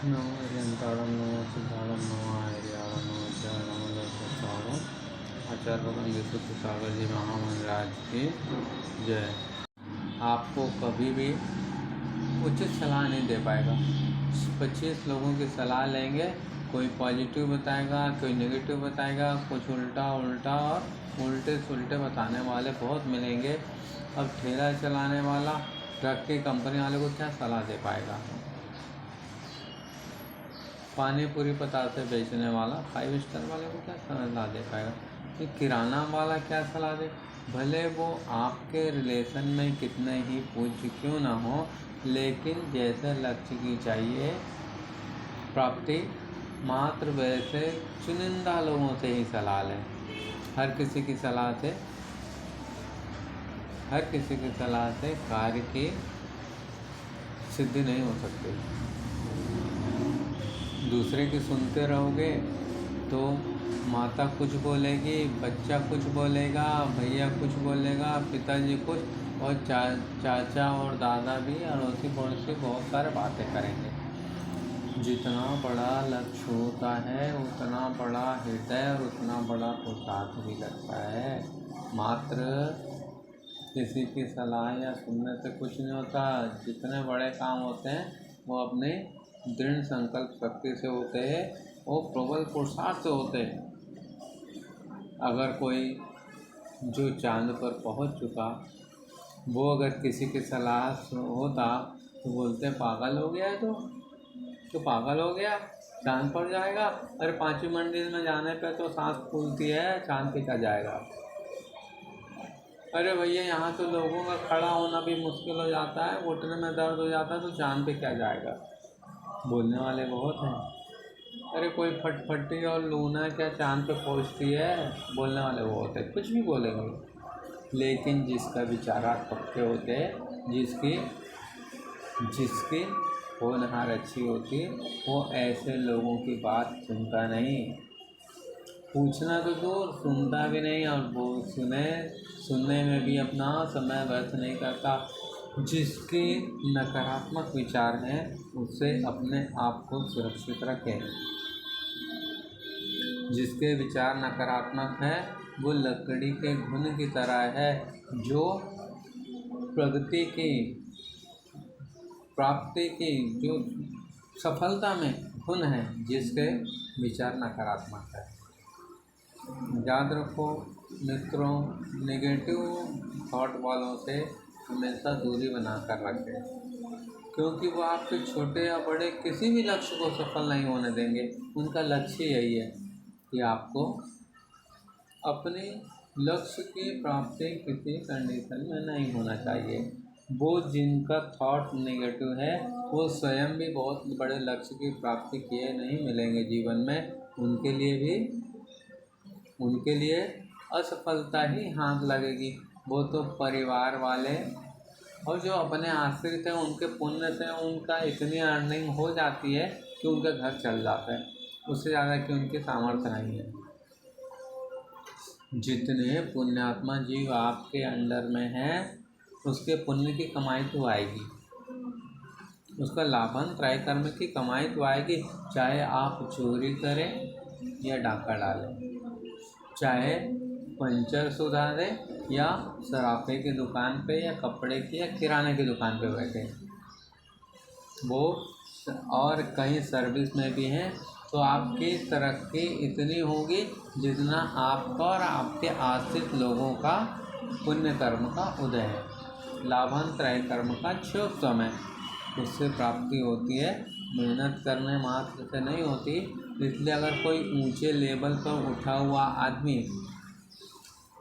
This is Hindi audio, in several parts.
नमो हरिहंताणं नमो सिद्धाणं नमो हरियाणं नमो जयनमो लोकसारं आचार्य भगवान विशुद्ध सागर जी महामंडराज की जय। आपको कभी भी उचित सलाह नहीं दे पाएगा। 25 लोगों की सलाह लेंगे, कोई पॉजिटिव बताएगा, कोई नेगेटिव बताएगा, कुछ उल्टा और उल्टे सुलटे बताने वाले बहुत मिलेंगे। अब ठेला चलाने वाला ट्रक की कंपनी वाले को क्या सलाह दे पाएगा? पानी पूरी पतासे बेचने वाला 5 स्टार वाले को क्या सलाह दे पाएगा? कि किराना वाला क्या सलाह दे? भले वो आपके रिलेशन में कितने ही पूज्य क्यों ना हो, लेकिन जैसे लक्ष्य की चाहिए प्राप्ति, मात्र वैसे चुनिंदा लोगों से ही सलाह लें। हर किसी की सलाह से कार्य की सिद्धि नहीं हो सकती। दूसरे की सुनते रहोगे तो माता कुछ बोलेगी, बच्चा कुछ बोलेगा, भैया कुछ बोलेगा, पिताजी कुछ, और चाचा और दादा भी अड़ोसी पड़ोसी बहुत सारे बातें करेंगे। जितना बड़ा लक्ष्य होता है उतना बड़ा हृदय और उतना बड़ा पुरुषार्थ भी लगता है। मात्र किसी की सलाह या सुनने से कुछ नहीं होता। जितने बड़े काम होते हैं वो अपने दृढ़ संकल्प शक्ति से होते हैं, वो प्रबल पुरुषार्थ से होते हैं। अगर कोई जो चांद पर पहुंच चुका, वो अगर किसी की सलाह होता तो बोलते पागल हो गया है, तो पागल हो गया, चांद पर जाएगा। अरे 5वीं मंजिल में जाने पे तो सांस फूलती है, चांद पे क्या जाएगा? अरे भैया यहाँ तो लोगों का खड़ा होना भी मुश्किल हो जाता है, घुटने में दर्द हो जाता है, तो चांद पे क्या जाएगा? बोलने वाले बहुत हैं। अरे कोई फटफटी और लूना क्या चांद पे पहुँचती है? बोलने वाले बहुत हैं, कुछ भी बोलेंगे। लेकिन जिसका विचारात पक्के होते हैं, जिसकी होनहार अच्छी होती, वो ऐसे लोगों की बात सुनता नहीं। पूछना तो दूर, सुनता भी नहीं, और वो सुनने में भी अपना समय व्यर्थ नहीं करता। जिसके नकारात्मक विचार हैं उससे अपने आप को सुरक्षित रखें। जिसके विचार नकारात्मक है वो लकड़ी के घुन की तरह है, जो प्रगति की, प्राप्ति की, जो सफलता में घुन है, जिसके विचार नकारात्मक है। याद रखो मित्रों, नेगेटिव थॉट वालों से हमेशा दूरी बनाकर रखें, क्योंकि वो आपके छोटे या बड़े किसी भी लक्ष्य को सफल नहीं होने देंगे। उनका लक्ष्य यही है कि आपको अपने लक्ष्य की प्राप्ति किसी कंडीशन में नहीं होना चाहिए। वो जिनका थॉट नेगेटिव है वो स्वयं भी बहुत बड़े लक्ष्य की प्राप्ति किए नहीं मिलेंगे जीवन में। उनके लिए असफलता ही हाथ लगेगी। वो तो परिवार वाले और जो अपने आश्रित हैं उनके पुण्य से उनका इतनी अर्निंग हो जाती है कि उनका घर चल जाता है, उससे ज़्यादा कि उनके सामर्थ्य नहीं है। जितने पुण्यात्मा जीव आपके अंडर में हैं उसके पुण्य की कमाई तो आएगी, उसका लाभन त्रय कर्म की कमाई तो आएगी। चाहे आप चोरी करें या डाका डालें, चाहे पंचर सुधारें या सराफे की दुकान पे या कपड़े की या किराने की दुकान पे बैठे, वो और कहीं सर्विस में भी हैं, तो आपकी तरक्की इतनी होगी जितना आपका और आपके आश्रित लोगों का पुण्य कर्म का उदय है। लाभन त्रय कर्म का क्षोभ समय उससे प्राप्ति होती है, मेहनत करने मात्र से नहीं होती। इसलिए अगर कोई ऊंचे लेवल पर उठा हुआ आदमी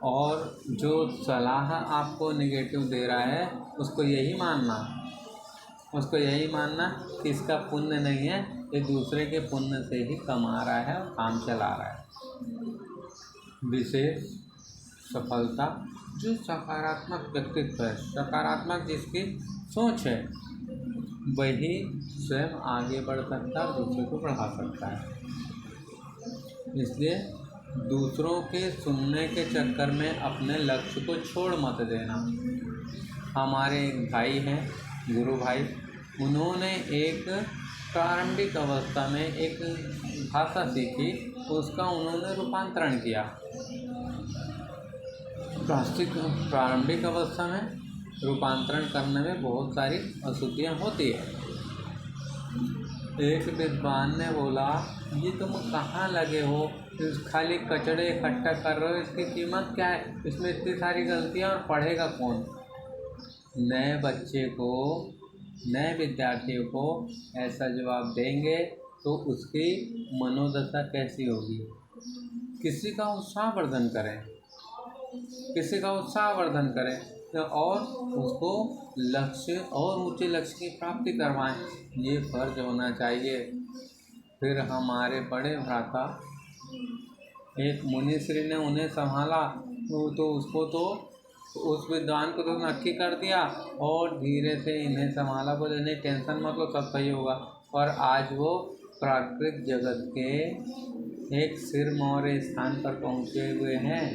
और जो सलाह आपको नेगेटिव दे रहा है उसको यही मानना कि इसका पुण्य नहीं है, ये दूसरे के पुण्य से ही कमा रहा है और काम चला रहा है। विशेष सफलता जो सकारात्मक व्यक्तित्व है, सकारात्मक जिसकी सोच है, वही स्वयं आगे बढ़ सकता है, दूसरे को बढ़ा सकता है। इसलिए दूसरों के सुनने के चक्कर में अपने लक्ष्य को छोड़ मत देना। हमारे एक भाई हैं, गुरु भाई, उन्होंने एक प्रारंभिक अवस्था में एक भाषा सीखी, उसका उन्होंने रूपांतरण किया। प्रारंभिक अवस्था में रूपांतरण करने में बहुत सारी अशुद्धियाँ होती है। एक विद्वान ने बोला, ये तुम कहाँ लगे हो, खाली कचड़े इकट्ठा कर रहे हो, इसकी कीमत क्या है, इसमें इतनी सारी गलतियाँ, और पढ़ेगा कौन। नए विद्यार्थियों को ऐसा जवाब देंगे तो उसकी मनोदशा कैसी होगी। किसी का उत्साह वर्धन करें और उसको ऊंचे लक्ष्य की प्राप्ति करवाएं, ये फर्ज होना चाहिए। फिर हमारे बड़े भ्राता एक मुनिश्री ने उन्हें संभाला, तो उस विद्वान को तो नक्की कर दिया और धीरे से इन्हें संभाला, बोले नहीं टेंशन मत लो, सब सही होगा। और आज वो प्राकृतिक जगत के एक सिरमौर स्थान पर पहुँचे हुए हैं।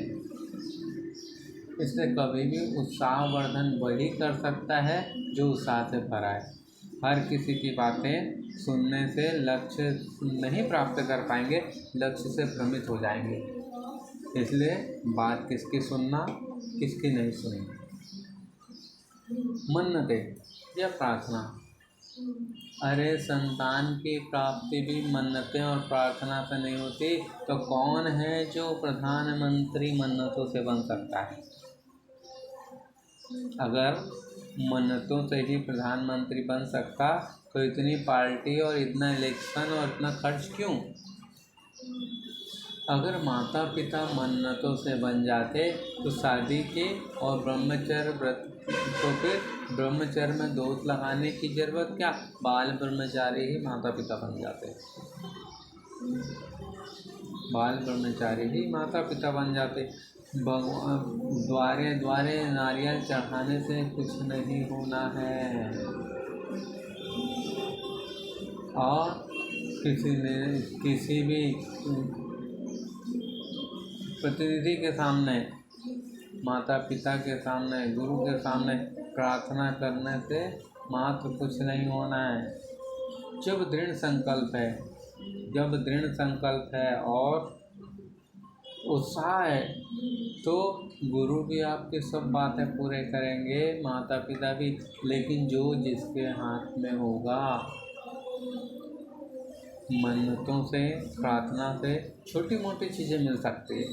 इसलिए कभी भी उत्साहवर्धन वही कर सकता है जो उत्साह से भरा है। हर किसी की बातें सुनने से लक्ष्य नहीं प्राप्त कर पाएंगे, लक्ष्य से भ्रमित हो जाएंगे। इसलिए बात किसकी सुनना, किसकी नहीं सुननी। मन्नतें या प्रार्थना। अरे संतान की प्राप्ति भी मन्नतें और प्रार्थना से नहीं होती, तो कौन है जो प्रधानमंत्री मन्नतों से बन सकता है। अगर मन्नतों से ही प्रधानमंत्री बन सकता तो इतनी पार्टी और इतना इलेक्शन और इतना खर्च क्यों। अगर माता पिता मन्नतों से बन जाते तो शादी के और ब्रह्मचर्य व्रत, तो फिर ब्रह्मचर्य में दोष लगाने की जरूरत क्या, बाल ब्रह्मचारी ही माता पिता बन जाते। बाल ब्रह्मचारी ही माता पिता बन जाते। भगवान द्वारे द्वारे नारियल चढ़ाने से कुछ नहीं होना है। और किसी भी प्रतिनिधि के सामने, माता पिता के सामने, गुरु के सामने प्रार्थना करने से मात्र कुछ नहीं होना है। जब दृढ़ संकल्प है और उत्साह है तो गुरु भी आपकी सब बातें पूरे करेंगे, माता पिता भी। लेकिन जो जिसके हाथ में होगा, मन्नतों से प्रार्थना से छोटी मोटी चीज़ें मिल सकती है।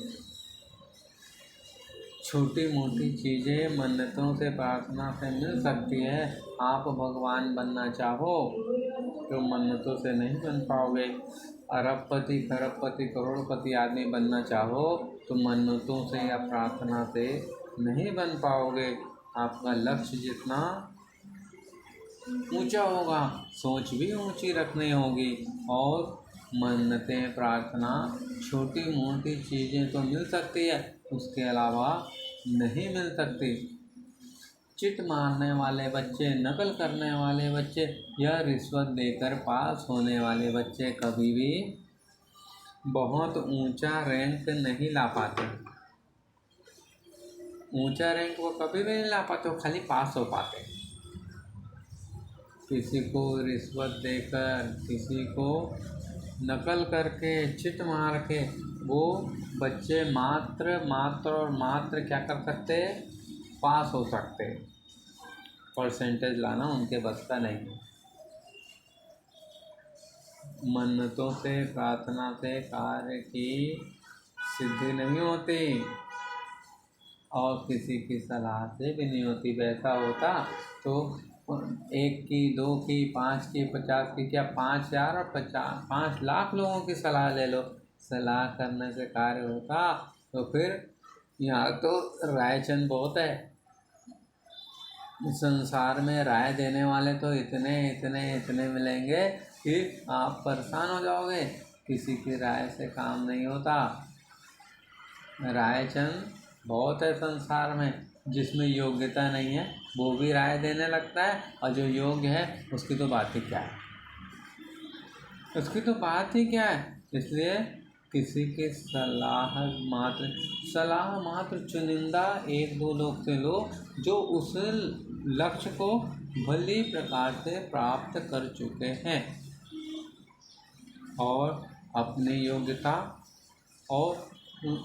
छोटी मोटी चीज़ें मन्नतों से प्रार्थना से मिल सकती है। आप भगवान बनना चाहो तो मन्नतों से नहीं बन पाओगे। अरबपति खरबपति करोड़पति आदमी बनना चाहो तो मन्नतों से या प्रार्थना से नहीं बन पाओगे। आपका लक्ष्य जितना ऊंचा होगा, सोच भी ऊंची रखनी होगी। और मन्नतें प्रार्थना छोटी मोटी चीज़ें तो मिल सकती है, उसके अलावा नहीं मिल सकती। चिट मारने वाले बच्चे, नकल करने वाले बच्चे या रिश्वत देकर पास होने वाले बच्चे कभी भी बहुत ऊंचा रैंक नहीं ला पाते। ऊंचा रैंक वो कभी भी नहीं ला पाते, वो खाली पास हो पाते। किसी को रिश्वत देकर, किसी को नकल करके, चिट मार के वो बच्चे मात्र क्या कर सकते, पास हो सकते। परसेंटेज लाना उनके बस का नहीं है। मन्नतों से प्रार्थना से कार्य की सिद्धि नहीं होती और किसी की सलाह से भी नहीं होती। वैसा होता तो 1 की, 2 की, 5 की, 50 की, क्या 5,000 और 5 लाख लोगों की सलाह ले लो। सलाह करने से कार्य होता तो फिर यहाँ तो रायचंद बहुत है। संसार में राय देने वाले तो इतने मिलेंगे कि आप परेशान हो जाओगे। किसी की राय से काम नहीं होता। रायचंद बहुत है संसार में, जिसमें योग्यता नहीं है वो भी राय देने लगता है, और जो योग्य है उसकी तो बात ही क्या है। इसलिए किसी की सलाह मात्र चुनिंदा 1-2 लोग से लो जो उस लक्ष्य को भली प्रकार से प्राप्त कर चुके हैं। और अपनी योग्यता और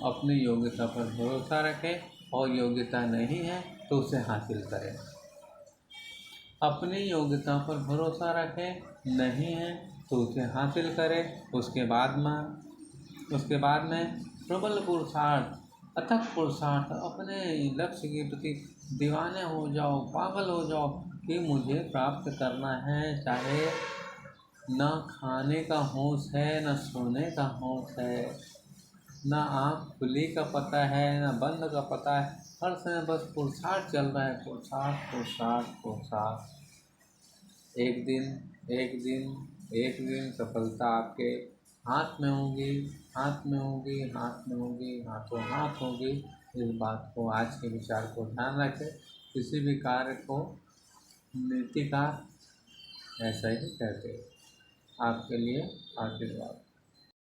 अपनी योग्यता पर भरोसा रखें और योग्यता नहीं है तो उसे हासिल करें। अपनी योग्यता पर भरोसा रखें, नहीं है तो उसे हासिल करें। उसके बाद में प्रबल पुरुषार्थ, अथक पुरुषार्थ, अपने लक्ष्य के प्रति दीवाने हो जाओ, पागल हो जाओ कि मुझे प्राप्त करना है। चाहे न खाने का होश है, न सोने का होश है, न आँख खुली का पता है, न बंद का पता है। हर समय बस पुरुषार्थ चल रहा है, पुरुषार्थ पुरुषार्थ पुरुषार्थ। एक दिन एक दिन एक दिन सफलता आपके हाथ में होगी, हाथ में होगी, हाथ में होगी, हाथों हाथ होगी। इस बात को, आज के विचार को ध्यान रखें। किसी भी कार्य को नीतिकार ऐसा ही कहते हैं। आपके लिए आशीर्वाद।